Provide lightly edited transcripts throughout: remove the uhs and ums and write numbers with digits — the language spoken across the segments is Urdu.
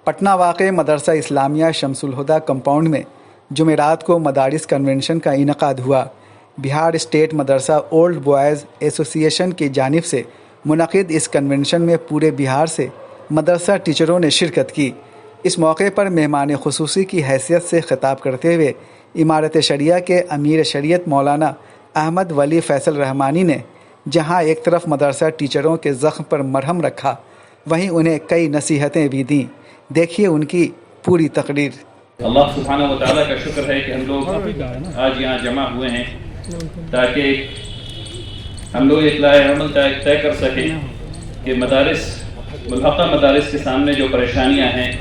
پٹنہ واقع مدرسہ اسلامیہ شمس الہدیٰ کمپاؤنڈ میں جمعرات کو مدارس کنونشن کا انعقاد ہوا۔ بہار اسٹیٹ مدرسہ اولڈ بوائز ایسوسی ایشن کی جانب سے منعقد اس کنونشن میں پورے بہار سے مدرسہ ٹیچروں نے شرکت کی۔ اس موقع پر مہمان خصوصی کی حیثیت سے خطاب کرتے ہوئے امارت شریعہ کے امیر شریعت مولانا احمد ولی فیصل رحمانی نے جہاں ایک طرف مدرسہ ٹیچروں کے زخم پر مرہم رکھا، وہیں انہیں کئی نصیحتیں بھی دیں۔ دیکھیے ان کی پوری تقریر۔ اللہ سبحانہ و تعالیٰ کا شکر ہے کہ ہم لوگ آج یہاں جمع ہوئے ہیں تاکہ ہم لوگ اطلاع عمل طے کر سکیں کہ ملحقہ مدارس کے سامنے جو پریشانیاں ہیں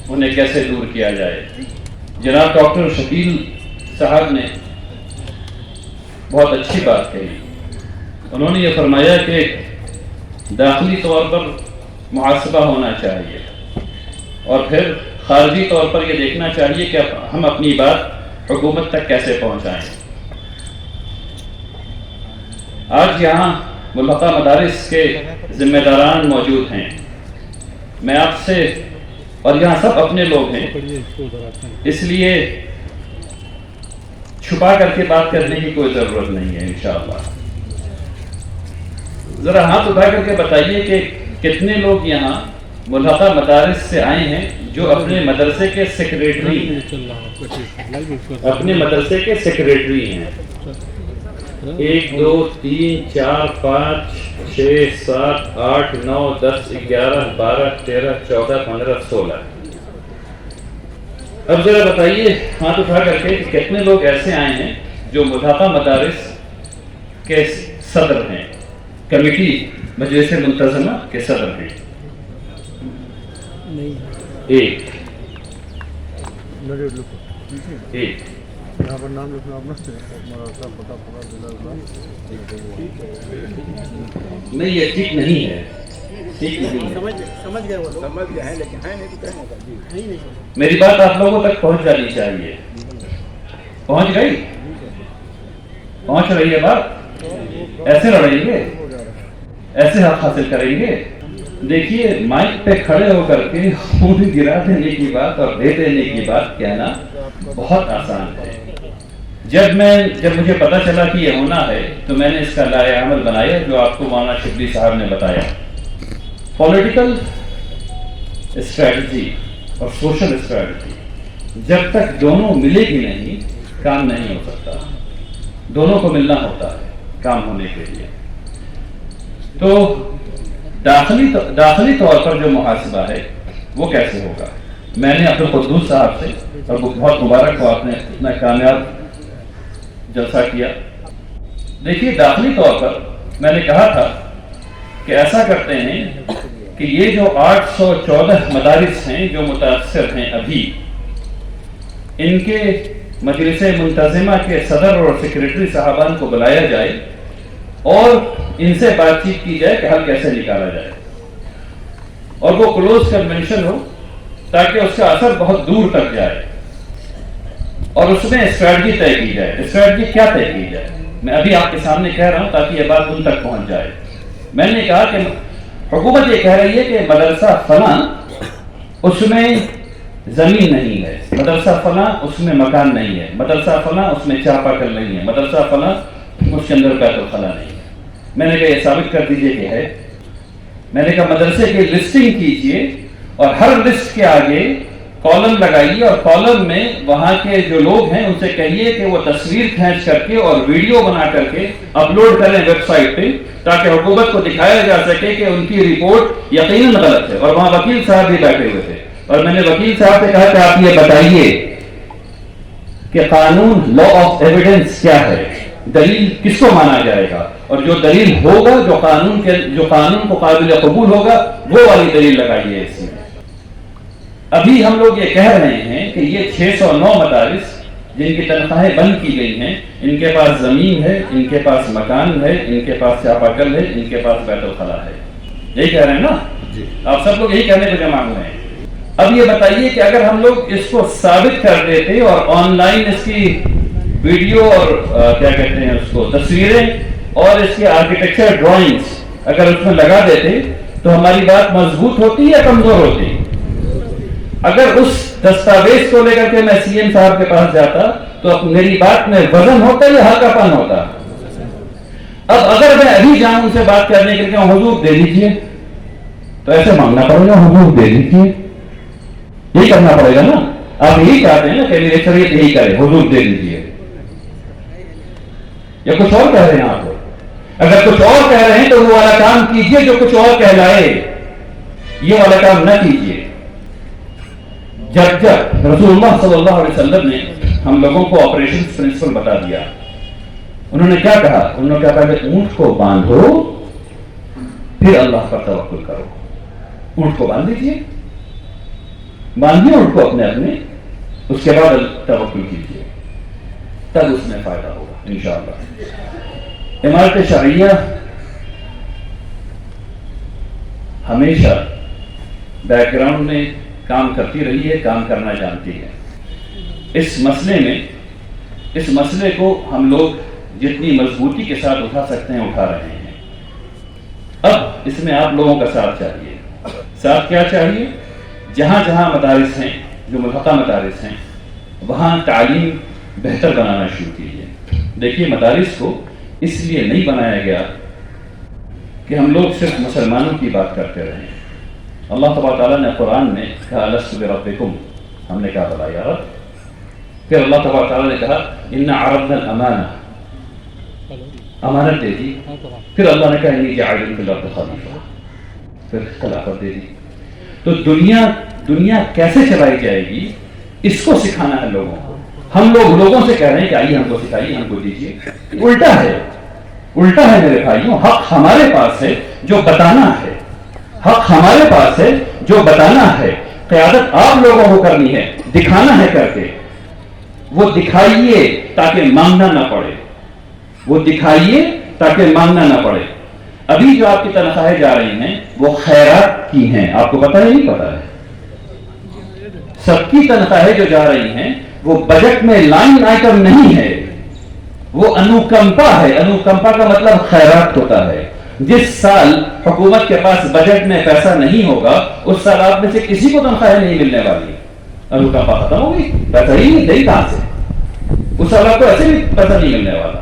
انہیں کیسے دور کیا جائے۔ جناب ڈاکٹر شکیل صاحب نے بہت اچھی بات کہی۔ انہوں نے یہ فرمایا کہ داخلی طور پر محاسبہ ہونا چاہیے اور پھر خارجی طور پر یہ دیکھنا چاہیے کہ ہم اپنی بات حکومت تک کیسے پہنچائیں۔ آج یہاں ملحقہ مدارس کے ذمہ داران موجود ہیں، میں آپ سے، اور یہاں سب اپنے لوگ ہیں، اس لیے چھپا کر کے بات کرنے کی کوئی ضرورت نہیں ہے انشاءاللہ۔ ذرا ہاتھ اٹھا کر کے بتائیے کہ کتنے لوگ یہاں ملحقہ مدارس سے آئے ہیں جو اپنے مدرسے کے سیکریٹری ہیں۔ 1 2 3 4 5 6 7 8 9 10 11 12 13 14 15 16۔ اب ذرا بتائیے ہاتھ اٹھا کر کے کتنے لوگ ایسے آئے ہیں جو ملحقہ مدارس کے صدر ہیں، کمیٹی مجلس منتظمہ کے صدر ہیں؟ ایک نہیں، یہ ٹھیک نہیں ہے، میری بات آپ لوگوں تک پہنچ جانی چاہیے۔ پہنچ گئی؟ پہنچ رہی ہے بات؟ ایسے لڑیں گے؟ ایسے حق حاصل کریں گے؟ دیکھیے، مائک پہ کھڑے ہو کر کے خون گرا دینے کی بات اور دے دینے کی بات کہنا بہت آسان ہے۔ جب مجھے پتا چلا کہ یہ ہونا ہے تو میں نے اس کا لائحہ عمل بنایا جو آپ کو مولانا شبلی صاحب نے بتایا۔ پولیٹیکل اسٹریٹجی اور سوشل اسٹریٹجی جب تک دونوں ملے گی نہیں، کام نہیں ہو سکتا۔ دونوں کو ملنا ہوتا ہے کام ہونے کے لیے۔ تو داخلی طور پر جو محاسبہ ہے وہ کیسے ہوگا؟ میں نے عبدالقدوس صاحب سے، اور بہت مبارک ہو آپ نے اتنا کامیاب جلسہ کیا۔ دیکھیے، داخلی طور پر میں نے کہا تھا کہ ایسا کرتے ہیں کہ یہ جو 814 مدارس ہیں جو متاثر ہیں ابھی، ان کے مجلس منتظمہ کے صدر اور سیکریٹری صاحبان کو بلایا جائے اور ان سے بات چیت کی جائے کہ حل کیسے نکالا جائے، اور وہ کلوز کنونشن ہو تاکہ اس کا اثر بہت دور تک جائے اور اس میں اسٹریٹجی طے کی جائے۔ اسٹریٹجی کیا طے کی جائے میں ابھی آپ کے سامنے کہہ رہا ہوں تاکہ یہ بات ان تک پہنچ جائے۔ میں نے کہا کہ حکومت یہ کہہ رہی ہے کہ مدرسہ فلاں اس میں زمین نہیں ہے، مدرسہ فلاں اس میں مکان نہیں ہے، مدرسہ فلاں اس میں چاپاکل نہیں ہے، مدرسہ فلاں اس کے اندر بیت الخلا نہیں ہے۔ میں نے کہا یہ ثابت کر دیجئے کہ ہے۔ میں نے کہا مدرسے کی لسٹنگ کیجئے اور ہر لسٹ کے آگے کالم لگائیے اور کالم میں وہاں کے جو لوگ ہیں ان سے کہیے کہ وہ تصویر کھینچ کر کے اور ویڈیو بنا کر کے اپلوڈ کریں ویب سائٹ پہ تاکہ حکومت کو دکھایا جا سکے کہ ان کی رپورٹ یقیناً غلط ہے۔ اور وہاں وکیل صاحب بھی بیٹھے ہوئے تھے اور میں نے وکیل صاحب سے کہا کہ آپ یہ بتائیے کہ قانون لا آف ایویڈنس کیا ہے، دلیل کس کو مانا جائے گا، اور جو دلیل ہوگا جو قانون کو قابل قبول ہوگا وہ والی دلیل لگائیے اس میں۔ ابھی ہم لوگ یہ کہہ رہے ہیں کہ یہ 609 مدارس جن کی تنخواہیں بند کی گئی ہیں، ان کے پاس زمین ہے، ان کے پاس مکان ہے، ان کے پاس چاپاکل ہے، ان کے پاس بیت الخلا ہے۔ یہی کہہ رہے ہیں نا؟ آپ سب لوگ یہی کہنے کو جمع ہوئے ہیں۔ اب یہ بتائیے کہ اگر ہم لوگ اس کو ثابت کر دیتے اور آن لائن اس کی ویڈیو اور کیا کہتے ہیں اس کو تصویریں اور اس کے آرکیٹیکچر ڈرائنگز اگر اس میں لگا دیتے تو ہماری بات مضبوط ہوتی یا کمزور ہوتی؟ اگر اس دستاویز کو لے کر کے میں سی ایم صاحب کے پاس جاتا تو اب میری بات میں وزن ہوتا یا ہلکا پن ہوتا؟ اب اگر میں ابھی جاؤں ان سے بات کرنے کے لیے حضور دے دیجیے تو ایسے مانگنا پڑے گا حضور دے دیجیے، یہی کرنا پڑے گا نا. آپ یہی چاہتے ہیں نا کہ میری شریعت یہی کرے حضور دے دیجیے، یا کچھ اور کہہ رہے ہیں آپ؟ اگر کچھ اور کہہ رہے ہیں تو وہ والا کام کیجیے جو کچھ اور کہلائے، یہ والا کام نہ کیجیے. جب رسول اللہ صلی اللہ علیہ وسلم نے ہم لوگوں کو آپریشن پرنسپل بتا دیا، انہوں نے کیا کہا؟ انہوں نے کہا پہلے اونٹ کو باندھو پھر اللہ پر توکل کرو. اونٹ کو باندھ دیجیے، باندھیے اونٹ کو اپنے اپنے، اس کے بعد توکل کیجیے، تب اس میں فائدہ ہوگا انشاءاللہ. امارت شرعیہ ہمیشہ بیک گراؤنڈ میں کام کرتی رہی ہے، کام کرنا جانتی ہے. اس مسئلے کو ہم لوگ جتنی مضبوطی کے ساتھ اٹھا سکتے ہیں اٹھا رہے ہیں. اب اس میں آپ لوگوں کا ساتھ چاہیے. ساتھ کیا چاہیے؟ جہاں جہاں مدارس ہیں، جو ملحقہ مدارس ہیں، وہاں تعلیم بہتر بنانا شروع کیجیے. دیکھیے مدارس کو اس لیے نہیں بنایا گیا کہ ہم لوگ صرف مسلمانوں کی بات کرتے رہیں. اللہ تبارک تعالیٰ نے قرآن میں کہا الست بربکم، ہم نے کہا بلا یا رب. پھر اللہ تبارک تعالیٰ نے کہا انا عرضنا الامانہ، امانت دے دی. پھر اللہ نے کہا انی جاعل فی الارض خلیفہ، پھر خلافت دے دی. تو دنیا کیسے چلائی جائے گی اس کو سکھانا ہے لوگوں کو. ہم لوگوں سے کہہ رہے ہیں کہ آئیے ہم کو سکھائیے، ہم کو دیجیے. الٹا ہے میرے بھائیوں. حق ہمارے پاس ہے جو بتانا ہے، حق ہمارے پاس ہے جو بتانا ہے. قیادت آپ لوگوں کو کرنی ہے، دکھانا ہے کر کے. وہ دکھائیے تاکہ مانگنا نہ پڑے، وہ دکھائیے تاکہ مانگنا نہ پڑے. ابھی جو آپ کی تنخواہیں جا رہی ہیں وہ خیرات کی ہیں، آپ کو پتہ نہیں پتا ہے؟ سب کی تنخواہیں جو جا رہی ہیں وہ بجٹ میں لائن آئٹم نہیں ہے، وہ انوکمپا ہے. انوکمپا کا مطلب خیرات ہوتا ہے. جس سال حکومت کے پاس بجٹ میں پیسہ نہیں ہوگا اس سال آپ میں سے کسی کو تنخواہیں نہیں ملنے والی. انوکمپا ختم ہو گئی، پیسہ ہی نہیں دے کہاں سے. اس سال آپ کو ایسے بھی پیسہ نہیں ملنے والا.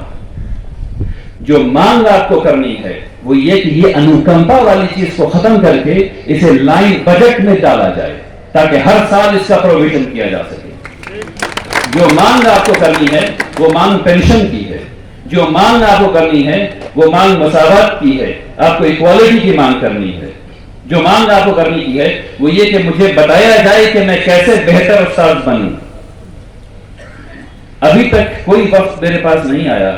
جو مانگ آپ کو کرنی ہے وہ یہ کہ یہ انوکمپا والی چیز کو ختم کر کے اسے لائن بجٹ میں ڈالا جائے تاکہ ہر سال اس کا پروویژن کیا جا سکے. جو مانگ آپ کو کرنی ہے وہ مانگ پینشن کی ہے، جو مانگ آپ کو کرنی ہے وہ مانگ مساوات کی ہے، آپ کو ایکوالٹی کی مانگ کرنی ہے. جو مانگ آپ کو کرنی کی ہے وہ یہ کہ مجھے بتایا جائے کہ میں کیسے بہتر استاد بنوں. ابھی تک کوئی وقت میرے پاس نہیں آیا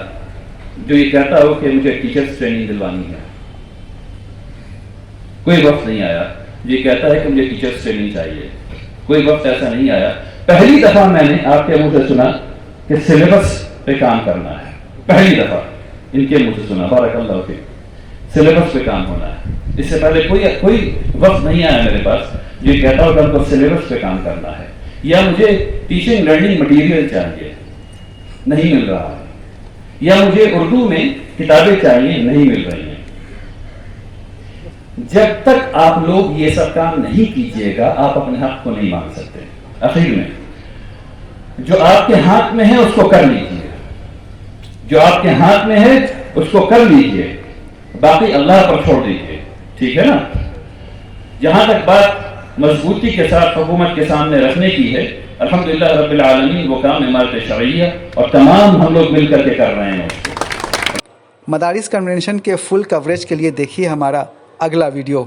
جو یہ کہتا ہو کہ مجھے ٹیچرز ٹریننگ دلوانی ہے. کوئی وقت نہیں آیا جو یہ کہتا ہے کہ مجھے ٹیچرز ٹریننگ چاہیے. کوئی وقت ایسا نہیں آیا. پہلی دفعہ میں نے آپ کے منہ سے سنا کہ سلیبس پہ کام کرنا ہے. پہلی دفعہ ان کے منہ سے سنا، بارک اللہ فیک، سلیبس پہ کام ہونا ہے. اس سے پہلے کوئی وقت نہیں آیا میرے پاس جو یہ کہتا ہو کہ ہم کو سلیبس پہ کام کرنا ہے، یا مجھے ٹیچنگ لرننگ مٹیریل چاہیے، نہیں مل رہا ہے، یا مجھے اردو میں کتابیں چاہیے، نہیں مل رہی ہیں. جب تک آپ لوگ یہ سب کام نہیں کیجیے گا آپ اپنے حق کو نہیں مانگ سکتے. اخیر میں جو آپ کے ہاتھ میں ہے اس کو کر لیجیے، جو آپ کے ہاتھ میں ہے اس کو کر لیجیے، باقی اللہ پر چھوڑ دیجیے. ٹھیک ہے نا؟ جہاں تک بات مضبوطی کے ساتھ حکومت کے سامنے رکھنے کی ہے، الحمدللہ رب العالمین وہ کام امارت شرعیہ اور تمام ہم لوگ مل کر کے کر رہے ہیں. مدارس کنونشن کے فل کوریج کے لیے دیکھیے ہمارا اگلا ویڈیو.